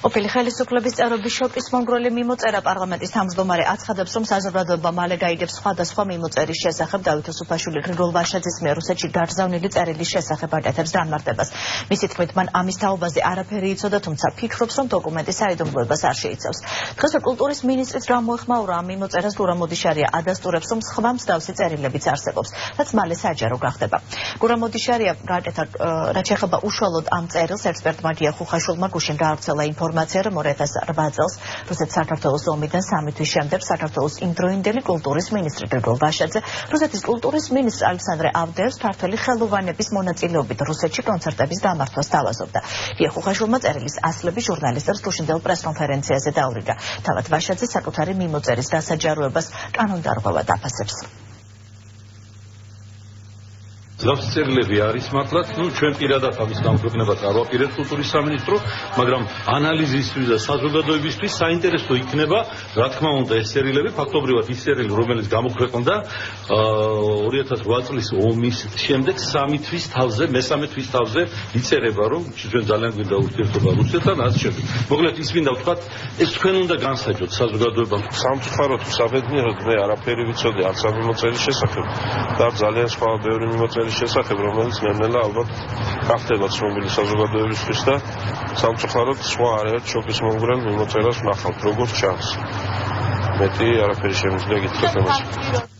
ყოფილი ხელისუფლების წევრების შოკის მონგროლი მიმოწერა პარლამენტის თავმჯდომარე აცხადებს, რომ საზოგადოება მალე გაიგებს სხვადასხვა მიმოწერის შესახებ დავით ოსუფაშვილი გრიგოლ ვაშაძის მიერ რუსეთში დარგზავნილი წერილის შესახებ აკეთებს განმარტებას. მისი თქმით, მან ამის თაობაზე არაფერი იცოდა, თუმცა ფიქრობს, რომ დოკუმენტი საიდუმლოებას არ შეიცავს. დღესვე კულტურის მინისტრიც რა მოეხმაურა ამ მიმოწერას გურამ მოდიშარია ადასტურებს, რომ სხვა მსგავსი წერილებიც არსებობს, რაც მალე საჯარო გახდება. გურამ მოდიშარია გააკეთა, რაც ეხება უშუალოდ ამ წერილს, ექსპერტმა გია ხუხაშვილმა გუშინ გაავრცელა ინფორმაცია, რომ 2008 წელს რუსეთ-საქართველოს ომიდან 3 თვის შემდეგ საქართველოს იმდროინდელი კულტურის მინისტრი გრიგოლ ვაშაძე რუსეთის კულტურის მინისტრ ალექსანდრე ავდეევს ქართველი ხელოვანების მონაწილეობით რუსეთში კონცერტების გამართვას თავაზობდა. გია ხუხაშვილმა წერილის ასლები ჟურნალისტებს თუშინდელ პრეს-კონფერენციაზე დაურიგა. თავად ვაშაძე საკუთარი მიმოწერის დასაჯაროებას კანონდარღვევად დაფასებს. Zavs წერილები არის მართლაც, ჩვენ პირადად ამის გამქვეყნებას არ ვაპირებთ კულტურის სამინისტრო, მაგრამ ანალიზისთვის და საზოგადოებისთვის საინტერესო იქნება, რა თქმა უნდა, ეს წერილები, ფაქტობრივად ის წერილი, რომელიც გამოქვეყნდა 2008 წლის ომის შემდეგ 3 თვის თავზე, მესამე თვის თავზე იწერება, რომ ჩვენ ძალიან გვინდა ურთიერთობა რუსეთთან, ასე შემდეგ. მოკლედ ის მინდა ვთქვათ, ეს თქვენ უნდა განსაჯოთ საზოგადოებამ. სამწუხაროდ, საბედნიეროდ მე არაფერი ვიცოდი არც ამ მიმოწერის შესახებ და ძალიან სხვა ბევრი მიმოწერის შესახებ, რომელიც ნელ-ნელა ალბათ გახდება ცნობილი საზოგადოებისთვის და სამწუხაროდ სხვა არაერთ შოკის მომგრელ მიმოწერას ვნახავთ, როგორც ჩანს. მეტი არაფერი შემიძლია გითხრათ ამაზე.